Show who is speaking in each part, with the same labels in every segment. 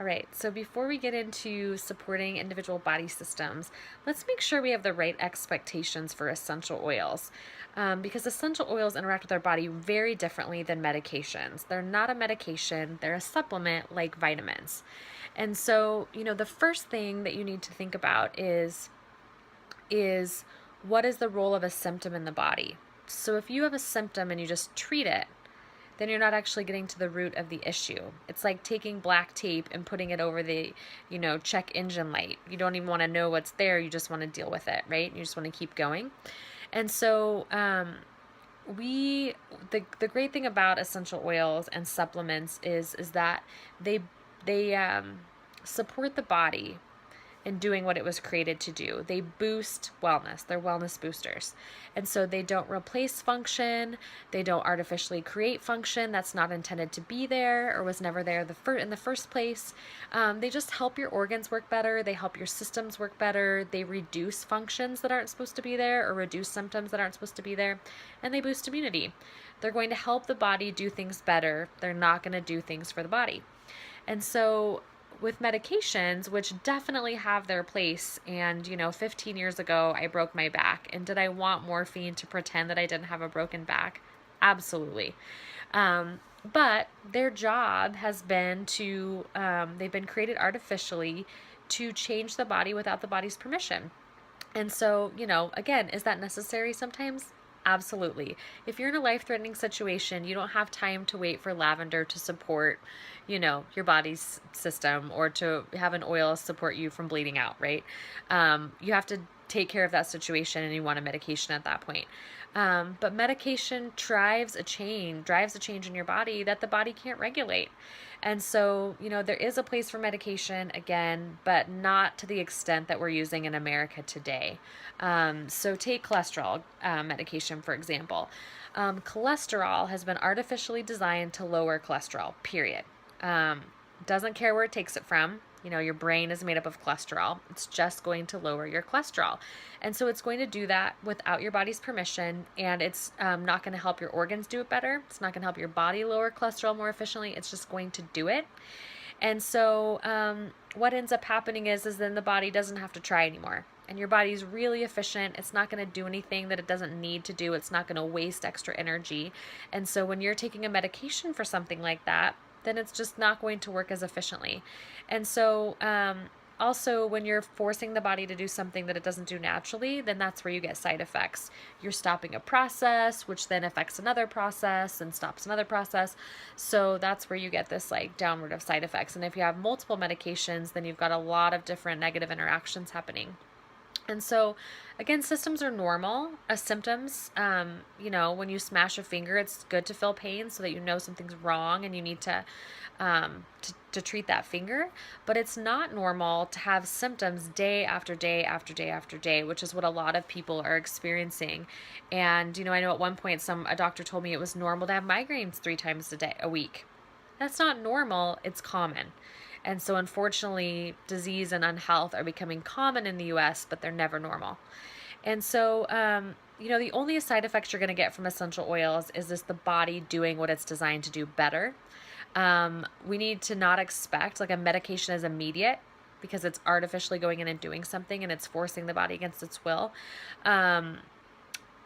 Speaker 1: All right, so before we get into supporting individual body systems, let's make sure we have the right expectations for essential oils. Because essential oils interact with our body very differently than medications. They're not a medication, they're a supplement like vitamins. And so, the first thing that you need to think about is what is the role of a symptom in the body? So if you have a symptom and you just treat it, then you're not actually getting to the root of the issue. It's like taking black tape and putting it over the, check engine light. You don't even want to know what's there. You just want to deal with it, right? You just want to keep going. And so, the great thing about essential oils and supplements is that they support the body in doing what it was created to do. They boost wellness. They're wellness boosters. And so they don't replace function. They don't artificially create function that's not intended to be there or was never there in the first place. They just help your organs work better. They help your systems work better. They reduce functions that aren't supposed to be there or reduce symptoms that aren't supposed to be there. And they boost immunity. They're going to help the body do things better. They're not going to do things for the body. And so with medications, which definitely have their place, and 15 years ago I broke my back, and did I want morphine to pretend that I didn't have a broken back? Absolutely. But their job has been they've been created artificially to change the body without the body's permission. And so, again, is that necessary sometimes? Absolutely. If you're in a life-threatening situation, you don't have time to wait for lavender to support, your body's system, or to have an oil support you from bleeding out, right? You have to take care of that situation, and you want a medication at that point. But medication drives a change in your body that the body can't regulate. And so, there is a place for medication, again, but not to the extent that we're using in America today. So take cholesterol medication, for example. Cholesterol has been artificially designed to lower cholesterol, period. Doesn't care where it takes it from. Your brain is made up of cholesterol. It's just going to lower your cholesterol. And so it's going to do that without your body's permission, and it's not going to help your organs do it better. It's not going to help your body lower cholesterol more efficiently. It's just going to do it. And so what ends up happening is then the body doesn't have to try anymore. And your body's really efficient. It's not going to do anything that it doesn't need to do. It's not going to waste extra energy. And so when you're taking a medication for something like that, then it's just not going to work as efficiently. And so also, when you're forcing the body to do something that it doesn't do naturally, then that's where you get side effects. You're stopping a process, which then affects another process and stops another process. So that's where you get this downward of side effects. And if you have multiple medications, then you've got a lot of different negative interactions happening. And so, again, systems are normal. Symptoms, when you smash a finger, it's good to feel pain so that you know something's wrong and you need to treat that finger. But it's not normal to have symptoms day after day after day after day, which is what a lot of people are experiencing. And, I know at one point a doctor told me it was normal to have migraines 3 times a week. That's not normal, it's common. And so unfortunately, disease and unhealth are becoming common in the US, but they're never normal. And so, the only side effects you're going to get from essential oils is the body doing what it's designed to do better. We need to not expect a medication is immediate, because it's artificially going in and doing something, and it's forcing the body against its will.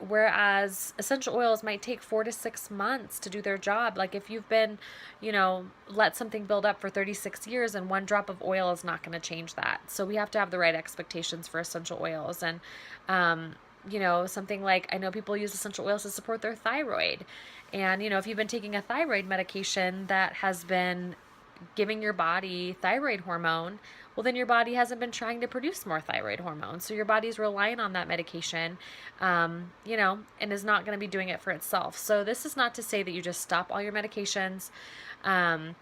Speaker 1: Whereas essential oils might take 4 to 6 months to do their job. Like if you've been, let something build up for 36 years, and 1 drop of oil is not going to change that. So we have to have the right expectations for essential oils. And, something like, I know people use essential oils to support their thyroid. And, if you've been taking a thyroid medication that has been giving your body thyroid hormone, well, then your body hasn't been trying to produce more thyroid hormone. So your body's relying on that medication, and is not going to be doing it for itself. So this is not to say that you just stop all your medications. But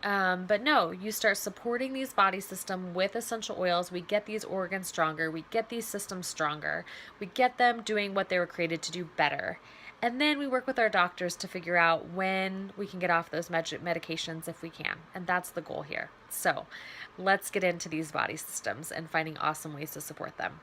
Speaker 1: no, you start supporting these body system with essential oils. We get these organs stronger. We get these systems stronger. We get them doing what they were created to do better. And then we work with our doctors to figure out when we can get off those medications if we can. And that's the goal here. So let's get into these body systems and finding awesome ways to support them.